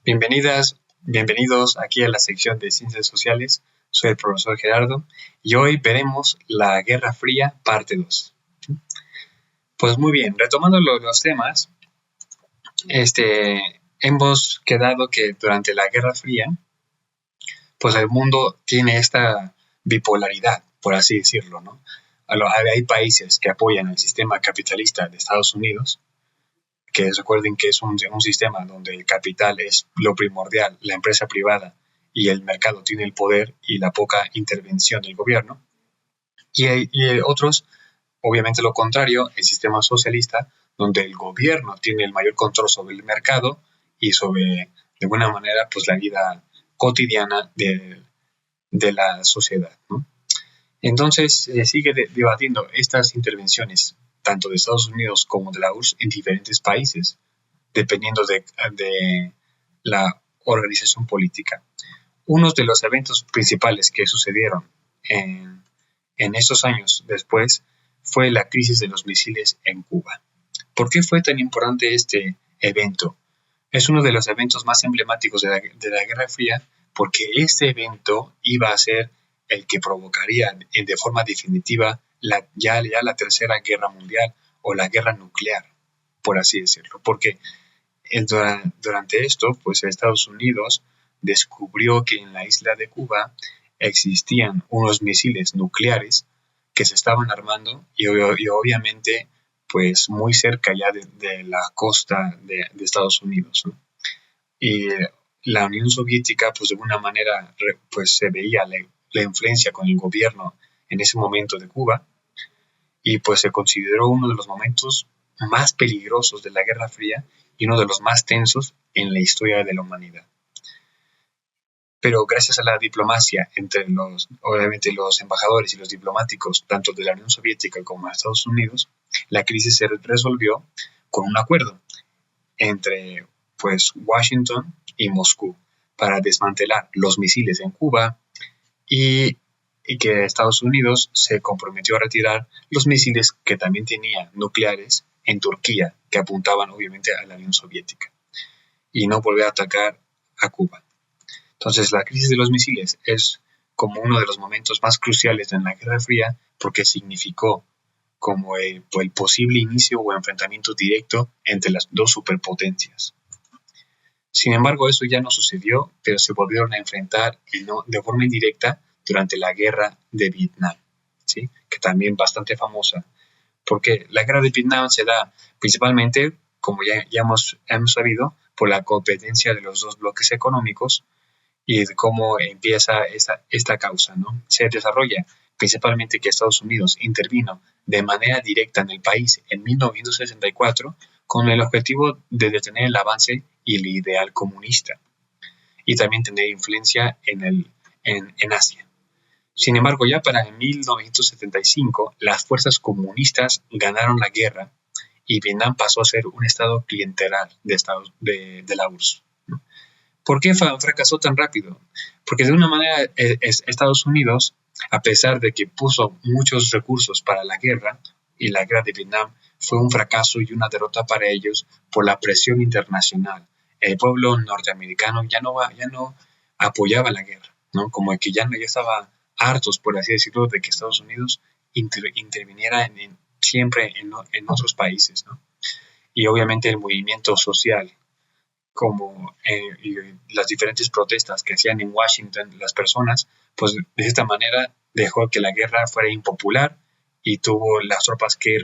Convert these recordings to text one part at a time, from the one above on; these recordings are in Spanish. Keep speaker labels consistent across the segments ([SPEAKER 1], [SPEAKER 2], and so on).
[SPEAKER 1] Bienvenidas, bienvenidos aquí a la sección de Ciencias Sociales. Soy el profesor Gerardo y hoy veremos la Guerra Fría, parte 2. Pues muy bien, retomando los temas, hemos quedado que durante la Guerra Fría, pues el mundo tiene esta bipolaridad, por así decirlo, ¿no? Hay países que apoyan el sistema capitalista de Estados Unidos, que recuerden que es un sistema donde el capital es lo primordial, la empresa privada y el mercado tiene el poder y la poca intervención del gobierno. Y otros, obviamente lo contrario, el sistema socialista, donde el gobierno tiene el mayor control sobre el mercado y sobre, de alguna manera, pues la vida cotidiana de la sociedad, ¿no? Entonces se sigue debatiendo estas intervenciones, tanto de Estados Unidos como de la URSS, en diferentes países, dependiendo de la organización política. Uno de los eventos principales que sucedieron en estos años después fue la crisis de los misiles en Cuba. ¿Por qué fue tan importante este evento? Es uno de los eventos más emblemáticos de la Guerra Fría porque este evento iba a ser el que provocaría de forma definitiva ya la Tercera Guerra Mundial o la guerra nuclear, por así decirlo. Porque durante esto, pues Estados Unidos descubrió que en la isla de Cuba existían unos misiles nucleares que se estaban armando y obviamente pues muy cerca ya de la costa de Estados Unidos, ¿no? Y la Unión Soviética pues de alguna manera pues se veía la influencia con el gobierno en ese momento de Cuba y pues se consideró uno de los momentos más peligrosos de la Guerra Fría y uno de los más tensos en la historia de la humanidad. Pero gracias a la diplomacia entre obviamente los embajadores y los diplomáticos, tanto de la Unión Soviética como de Estados Unidos, la crisis se resolvió con un acuerdo entre pues Washington y Moscú para desmantelar los misiles en Cuba y que Estados Unidos se comprometió a retirar los misiles que también tenía nucleares en Turquía, que apuntaban obviamente a la Unión Soviética, y no volver a atacar a Cuba. Entonces, la crisis de los misiles es como uno de los momentos más cruciales en la Guerra Fría porque significó como el posible inicio o enfrentamiento directo entre las dos superpotencias. Sin embargo, eso ya no sucedió, pero se volvieron a enfrentar de forma indirecta durante la Guerra de Vietnam, ¿sí? Que también bastante famosa, porque la Guerra de Vietnam se da principalmente, como ya hemos sabido, por la competencia de los dos bloques económicos y de cómo empieza esta causa, ¿no? Se desarrolla principalmente que Estados Unidos intervino de manera directa en el país en 1964 con el objetivo de detener el avance y el ideal comunista y también tener influencia en Asia. Sin embargo, ya para 1975, las fuerzas comunistas ganaron la guerra y Vietnam pasó a ser un estado clientelar de la URSS. ¿Por qué fracasó tan rápido? Porque de una manera Estados Unidos, a pesar de que puso muchos recursos para la guerra, y la guerra de Vietnam fue un fracaso y una derrota para ellos por la presión internacional. El pueblo norteamericano ya no apoyaba la guerra, ¿no? Como que ya estaba hartos, por así decirlo, de que Estados Unidos interviniera siempre en otros países, ¿no? Y obviamente el movimiento social como y las diferentes protestas que hacían en Washington las personas, pues de esta manera dejó que la guerra fuera impopular y tuvo las tropas que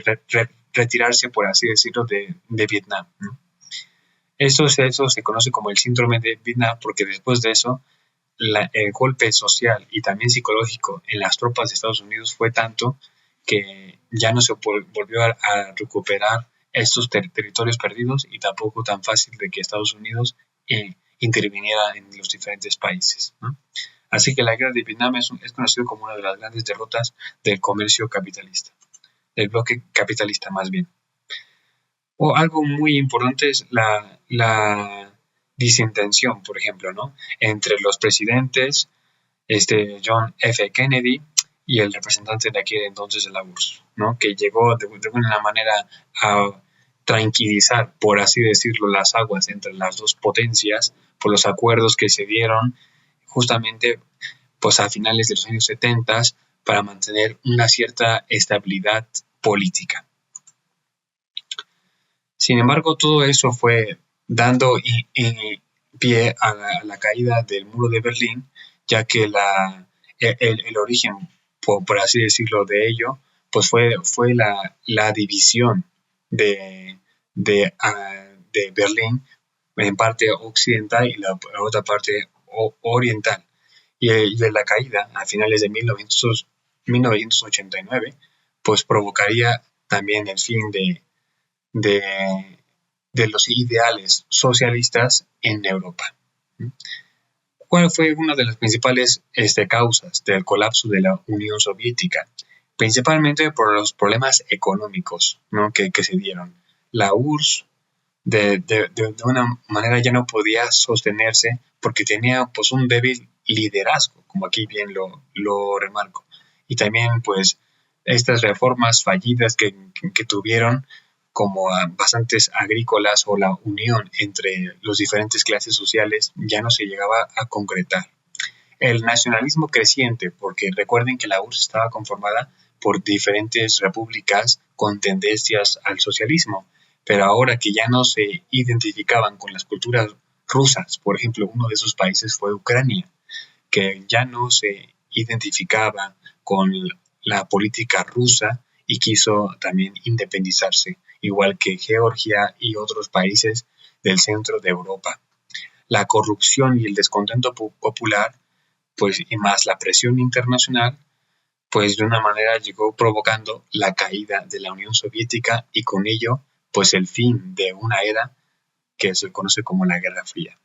[SPEAKER 1] retirarse, por así decirlo, de Vietnam, ¿no? Eso se conoce como el síndrome de Vietnam porque después de eso el golpe social y también psicológico en las tropas de Estados Unidos fue tanto que ya no se volvió a recuperar estos territorios perdidos y tampoco tan fácil de que Estados Unidos interviniera en los diferentes países, ¿no? Así que la guerra de Vietnam es conocido como una de las grandes derrotas del comercio capitalista, del bloque capitalista más bien. O algo muy importante es la disentensión, por ejemplo, ¿no? Entre los presidentes John F. Kennedy y el representante de aquel entonces de la URSS, ¿no? Que llegó de una manera a tranquilizar, por así decirlo, las aguas entre las dos potencias por los acuerdos que se dieron justamente pues a finales de los años 70 para mantener una cierta estabilidad política. Sin embargo, todo eso fue dando pie a la caída del muro de Berlín, ya que el origen, por así decirlo, de ello, pues fue la división de Berlín en parte occidental y la otra parte oriental. Y de la caída a finales de 1989, pues provocaría también el fin de, de los ideales socialistas en Europa. ¿Cuál fue una de las principales causas del colapso de la Unión Soviética? Principalmente por los problemas económicos, ¿no? que se dieron. La URSS de una manera ya no podía sostenerse porque tenía pues un débil liderazgo, como aquí bien lo remarco. Y también pues estas reformas fallidas que tuvieron como bastantes agrícolas o la unión entre las diferentes clases sociales ya no se llegaba a concretar. El nacionalismo creciente, porque recuerden que la URSS estaba conformada por diferentes repúblicas con tendencias al socialismo, pero ahora que ya no se identificaban con las culturas rusas, por ejemplo, uno de esos países fue Ucrania, que ya no se identificaba con la política rusa y quiso también independizarse, igual que Georgia y otros países del centro de Europa. La corrupción y el descontento popular, pues, y más la presión internacional, pues de una manera llegó provocando la caída de la Unión Soviética y con ello, pues el fin de una era que se conoce como la Guerra Fría.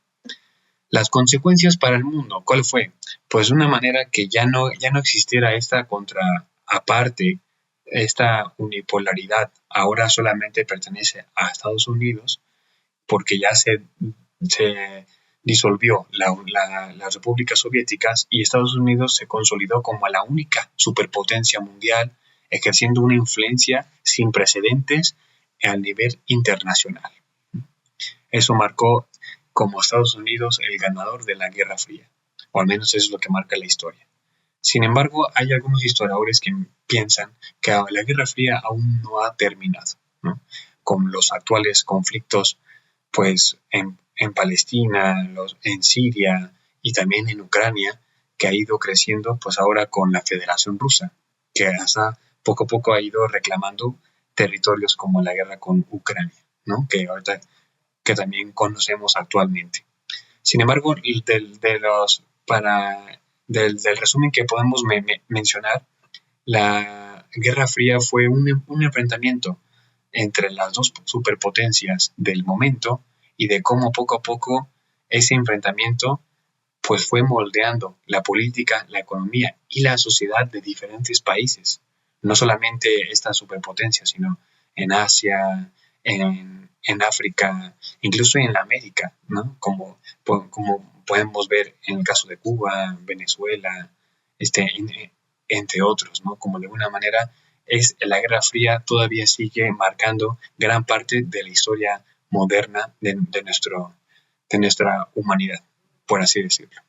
[SPEAKER 1] Las consecuencias para el mundo, ¿cuál fue? Pues de una manera que ya no existiera esta aparte, esta unipolaridad, ahora solamente pertenece a Estados Unidos, porque ya se disolvió las repúblicas soviéticas y Estados Unidos se consolidó como la única superpotencia mundial, ejerciendo una influencia sin precedentes a nivel internacional. Eso marcó como Estados Unidos el ganador de la Guerra Fría, o al menos eso es lo que marca la historia. Sin embargo, hay algunos historiadores que piensan que la Guerra Fría aún no ha terminado, ¿no? Con los actuales conflictos pues en Palestina, en Siria y también en Ucrania, que ha ido creciendo pues ahora con la Federación Rusa, que hasta poco a poco ha ido reclamando territorios como la guerra con Ucrania, ¿no? Que ahorita que también conocemos actualmente. Sin embargo, del resumen que podemos mencionar, la Guerra Fría fue un enfrentamiento entre las dos superpotencias del momento y de cómo poco a poco ese enfrentamiento pues fue moldeando la política, la economía y la sociedad de diferentes países. No solamente esta superpotencia, sino en Asia, en África, incluso en América, ¿no? Como podemos ver en el caso de Cuba, Venezuela, entre otros, ¿no? Como de alguna manera la Guerra Fría todavía sigue marcando gran parte de la historia moderna de nuestra humanidad, por así decirlo.